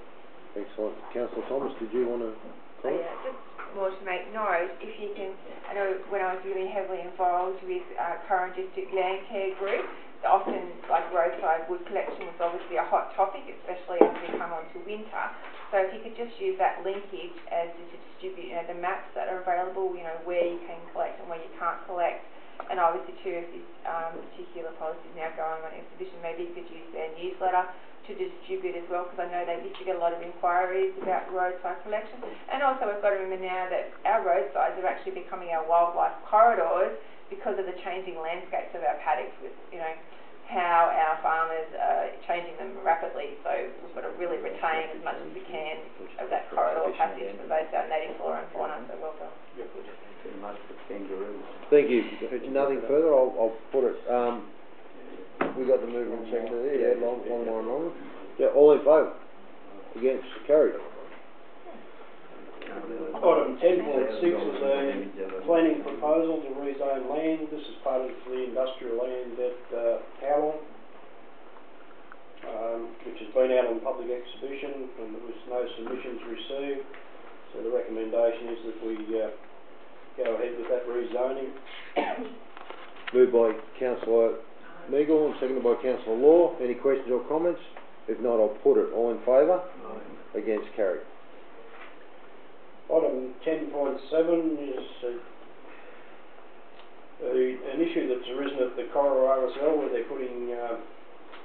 Excellent. Councillor Thomas, did you want to comment? Yeah, just more to make note, if you can, I know when I was really heavily involved with Curran District Land Care Group, often like roadside wood collection was obviously a hot topic, especially as we come on to winter. So if you could just use that linkage as to distribute, the maps that are available, where you can collect and where you can't collect. And obviously too, if this particular policy is now going on exhibition, maybe you could use their newsletter to distribute as well, because I know they used to get a lot of inquiries about roadside collection. And also we've got to remember now that our roadsides are actually becoming our wildlife corridors because of the changing landscapes of our paddocks with, how our farmers are changing them rapidly. So we've got to really retain as much as we can of that corridor passage for both our native flora and fauna. So well done. Thank you. Nothing further. I'll put it. We got the mover and seconder there. Yeah, Longmire and Longley. Yeah, all in favour? Against? Carried. Item 10.6 is a planning proposal to rezone land. This is part of the industrial land at Howlong, which has been out on public exhibition and there was no submissions received. So the recommendation is that we go ahead with that rezoning. Moved by Councillor Meagle and seconded by Councillor Law. Any questions or comments? If not, I'll put it. All in favour? Against? Carried. Item 10.7 is an issue that's arisen at the Corridor RSL where they're putting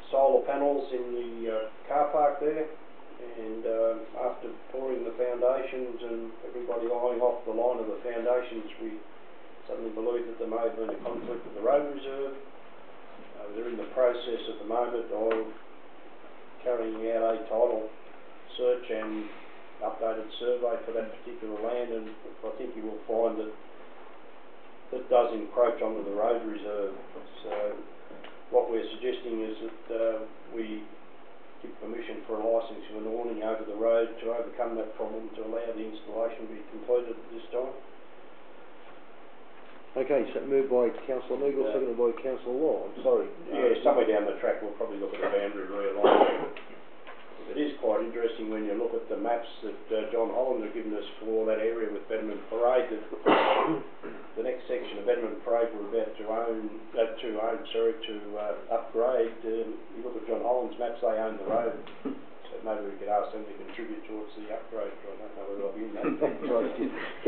solar panels in the car park there, and after pouring the foundations and everybody lying off the line of the foundations, we suddenly believe that there may have been a conflict with the road reserve. They're in the process at the moment of carrying out a title search and updated survey for that particular land, and I think you will find that it does encroach onto the road reserve. So what we're suggesting is that we give permission for a licence of an awning over the road to overcome that problem, to allow the installation to be completed at this time. Okay, so moved by Councillor Meagle, seconded by Councillor Law. I'm sorry. Yeah, somewhere down the track we'll probably look at a boundary realignment. It is quite interesting when you look at the maps that John Holland has given us for that area with Bedman Parade, that the next section of Bedman Parade we're about to upgrade. You look at John Holland's maps, they own the road. So maybe we could ask them to contribute towards the upgrade. I don't know whether I'll be in that.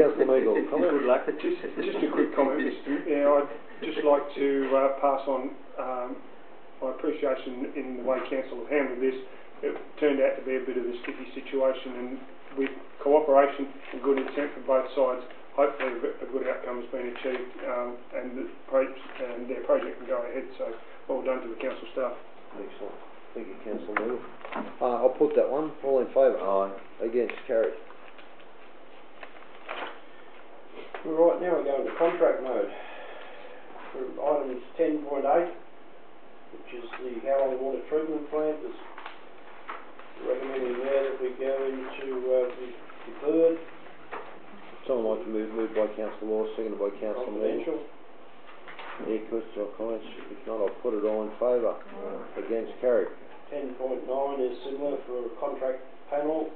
Councillor Meagle, comment? Good luck. Just a quick comment, Mr. I'd just like to pass on my appreciation in the way Council have handled this. It turned out to be a bit of a sticky situation, and with cooperation and good intent from both sides, hopefully a good outcome has been achieved, and their project can go ahead. So well done to the council staff. Excellent. Thank you, Councillor Meagle. I'll favour? Aye. Against, carried. Right, now we're going to contract mode. For items 10.8, which is the Howlong Water Treatment Plant, is recommending there that we go into the deferred. Someone like to moved by Councillor Law, seconded by Councillor Meagle. Confidential. Any questions or comments? If not, I'll put it all in favour. Against, carried. 10.9 is similar for a contract panel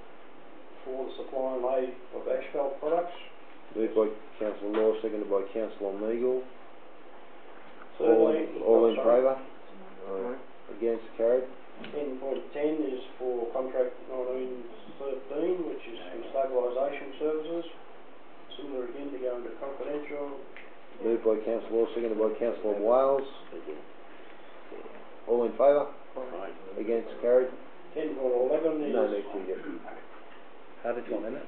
for the supply and lay of asphalt products. Moved by Councillor Law, seconded by Councillor Meagle. Thirdly, All in favour? Against, carried. 10.10 is for contract 1913, which is for stabilisation services. Similar again to go into confidential. Moved by Councillor Law, seconded by Councillor Wales. All in favour? Against, carried. 10.11 is... No need to yet. How did you want in it?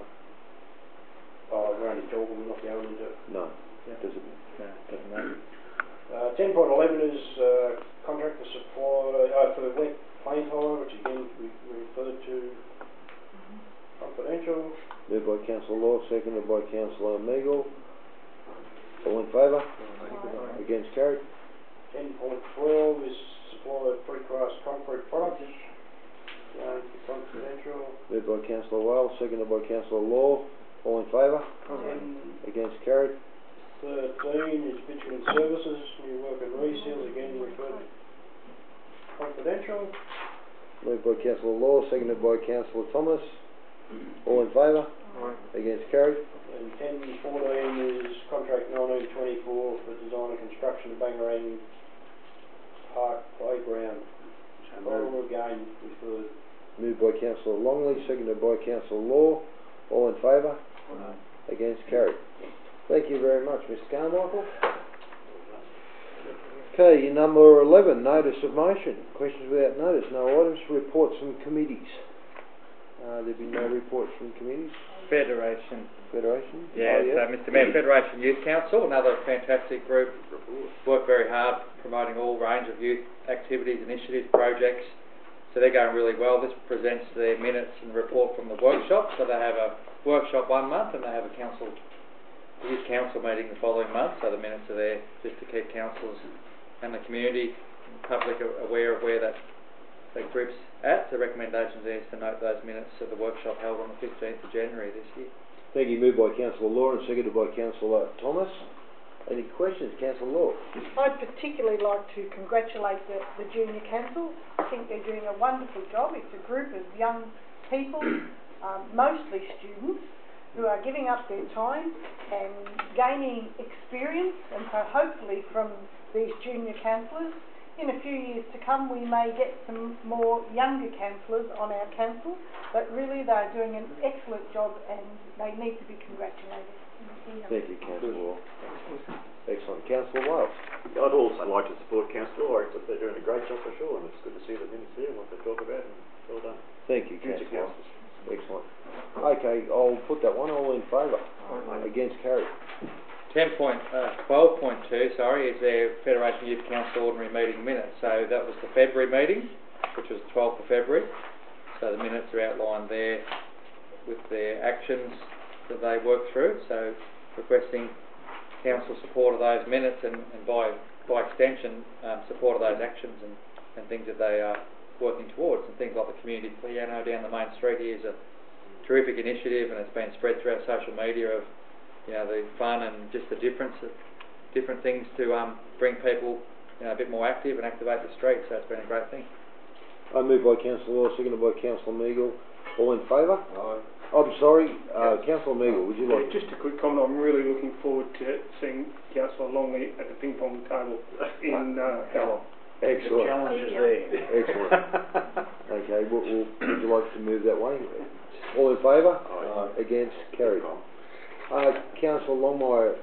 Oh, we're only talking, we're not going into it. No. Does it? No, doesn't matter. 10.11 is contract to supply for the wet plant hire, which again we referred to confidential. Moved by Councillor Law, seconded by Councillor Meagle. All in favour? Against, carried. 10.12 is supply of precast concrete products. Confidential. Moved by Councillor Wales, seconded by Councillor Law. All in favour? Against, carried. 13 is bitumen services, new work and reseals, again referred to confidential. Moved by Councillor Law, seconded by Councillor Thomas. All in favour? Against, carried. And 10.14 is contract 1924 for design and construction of Bangarang Park Playground. All again referred. Moved by Councillor Longley, seconded by Councillor Law. All in favour? Against, carried. Thank you very much, Mr Carmichael. Okay, number 11, notice of motion. Questions without notice, no items. Reports from committees. There'll be no reports from committees. Federation. Oh, Yeah, yeah. so Mr Mayor, Federation Youth Council, another fantastic group, work very hard promoting all range of youth activities, initiatives, projects, so they're going really well. This presents their minutes and report from the workshop, so they have a workshop one month and they have a youth council meeting the following month, so the minutes are there just to keep councillors and the community and public aware of where that group's at. The recommendations there is to note those minutes of the workshop held on the 15th of January this year. Thank you. Moved by Councillor Law and seconded by Councillor Thomas. Any questions, Councillor Law? I'd particularly like to congratulate the Junior Council. I think they're doing a wonderful job. It's a group of young people, mostly students, who are giving up their time and gaining experience, and so hopefully from these junior councillors, in a few years to come we may get some more younger councillors on our council, but really they're doing an excellent job and they need to be congratulated. Thank you, Councillor Law. Excellent. Councillor Wales? I'd also like to support Councillor Law. They're doing a great job for sure, and it's good to see the minutes there and what they talk about, and well done. Thank you, Future Councillor. councillors. Excellent. Okay, I'll put that one. All in favour? Against, carried. 12.2, sorry, is their Federation Youth Council ordinary meeting minutes. So that was the February meeting, which was 12th of February. So the minutes are outlined there with their actions that they worked through. So requesting council support of those minutes and by extension support of those actions and things that they are working towards, and things like the community piano down the main street here is a terrific initiative, and it's been spread throughout social media of the fun and just the different things to bring people a bit more active and activate the streets. So it's been a great thing. I move by Councillor Law, seconded by Councillor Meagle. All in favour? I'm sorry, Councillor Meagle, would you like... Just a quick comment. I'm really looking forward to seeing Councillor Longley at the ping pong table in Howlong. Excellent. The challenge is there. Excellent. Okay, would you like to move that way? All in favour? Against? Carried. Councillor Longmire,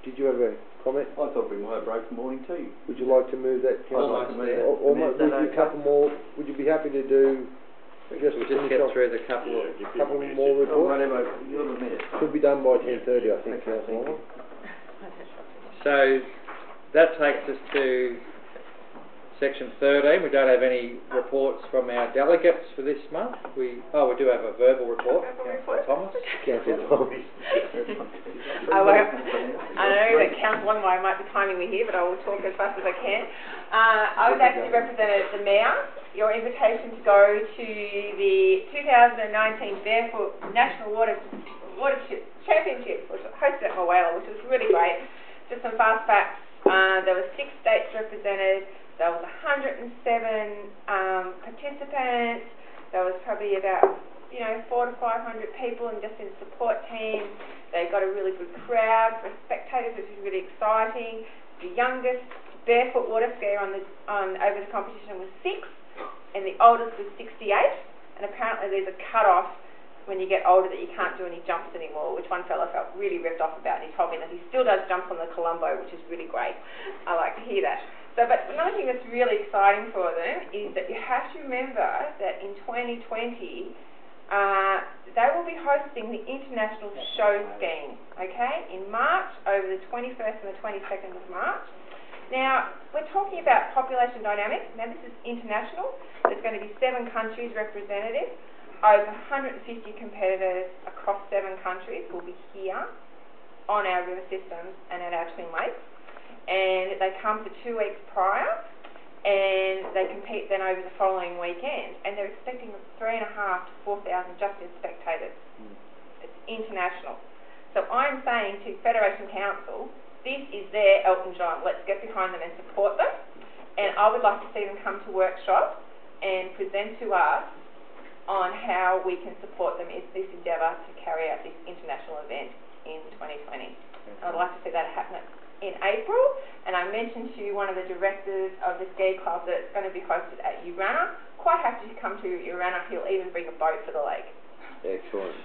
did you have a comment? I thought we might have broke for morning tea. Would you like to move that, Councillor? Almost there. Almost. Would you couple more? Would you be happy to do? We'll just get through the couple more reports. Whatever, you're the minute. Could be done by 10:30, I think, Councillor. So that takes us to section 13, we don't have any reports from our delegates for this month. We do have a verbal report. Councillor Thomas. Councillor Thomas. I know that Councillor Longmire might be timing me here, but I will talk as fast as I can. I was actually represented the Mayor. Your invitation to go to the 2019 Barefoot National Water Championships, which was hosted at Mawela, which was really great. Just some fast facts. There were 6 states represented. There was 107 participants. There was probably about 400 to 500 people in the support team. They got a really good crowd for spectators, which was really exciting. The youngest barefoot water skier over the competition was 6, and the oldest was 68. And apparently there's a cut-off when you get older that you can't do any jumps anymore, which one fellow felt really ripped off about, and he told me that he still does jumps on the Colombo, which is really great. I like to hear that. So, but another thing that's really exciting for them is that you have to remember that in 2020 they will be hosting the International Show Scheme, okay, in March, over the 21st and the 22nd of March. Now, we're talking about population dynamics. Now, this is international. There's going to be 7 countries represented. Over 150 competitors across 7 countries will be here on our river systems and at our twin lakes. And they come for 2 weeks prior, and they compete then over the following weekend. And they're expecting 3,500 to 4,000 just in spectators. It's international. So I'm saying to Federation Council, this is their Elton John. Let's get behind them and support them. And I would like to see them come to workshops and present to us on how we can support them in this endeavour to carry out this international event in 2020. And I'd like to see that happen in April, and I mentioned to one of the directors of the ski club that it's going to be hosted at Urannah. Quite happy to come to Urannah. He'll even bring a boat for the lake. Excellent.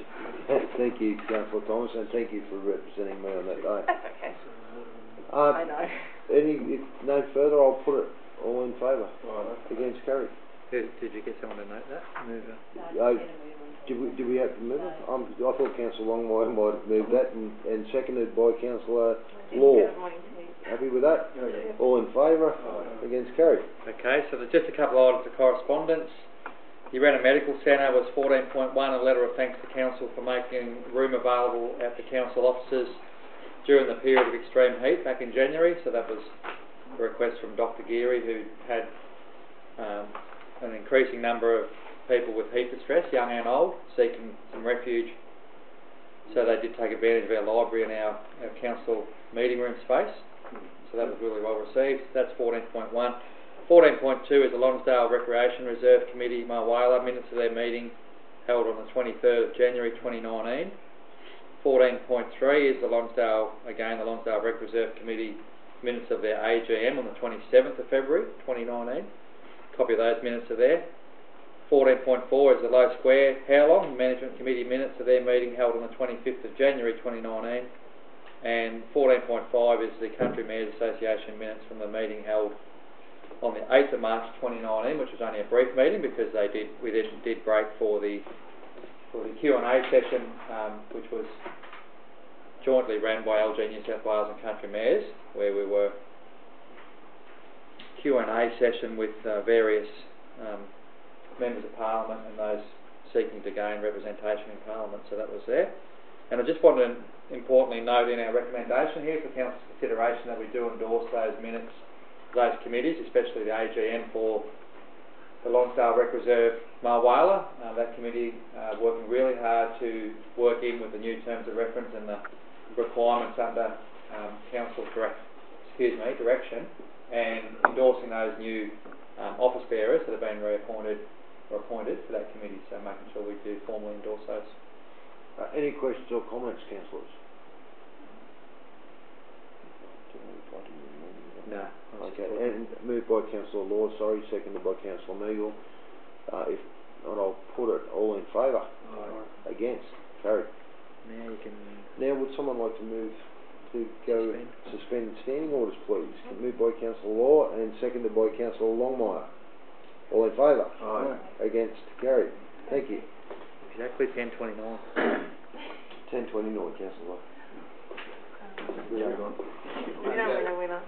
Thank you, Councillor Thomas, and thank you for representing me on that day. That's okay. I know. If no further, I'll put it all in favour. Against carried. Did you get someone to note that? Move it. Did we have to move it? I thought Councillor Longmire might have moved that and seconded by Councillor Law. Happy with that? Yeah. All in favour? Against carried. Okay, so there's just a couple of items of correspondence. The Urannah Medical Centre was 14.1, a letter of thanks to Council for making room available at the Council offices during the period of extreme heat back in January. So that was a request from Dr Geary, who had an increasing number of people with heat distress, young and old, seeking some refuge. So they did take advantage of our library and our council meeting room space. So that was really well received. That's 14.1. 14.2 is the Lonsdale Recreation Reserve Committee, Mawela, minutes of their meeting held on the 23rd of January 2019. 14.3 is the Lonsdale Rec Reserve Committee minutes of their AGM on the 27th of February 2019. Copy of those minutes are there. 14.4 is the Low Square Howlong Management Committee minutes of their meeting held on the 25th of January 2019. And 14.5 is the Country Mayors Association minutes from the meeting held on the 8th of March 2019, which was only a brief meeting because we then did break for the Q&A session, which was jointly ran by LG New South Wales and Country Mayors, where we were Q&A session with various members of Parliament and those seeking to gain representation in Parliament, so that was there. And I just wanted to importantly note in our recommendation here for Council's consideration that we do endorse those minutes, those committees, especially the AGM for the Lonsdale Rec Reserve Mawela. That committee working really hard to work in with the new terms of reference and the requirements under Council's direction, and endorsing those new office bearers that have been reappointed or appointed for that committee, so making sure we do formally endorse those. Any questions or comments, councillors? No. Okay, and moved by Councillor Law, seconded by Councillor Meagle. If not, I'll put it all in favour. Against? Carried. Now you can... Now would someone like to move to go suspend standing orders, please? Moved by Councillor Law and seconded by Councillor Longmire. All in favour? Aye. Against? Carried. Thank you. Exactly 10:29. 10:29, Councillor Law. Winner.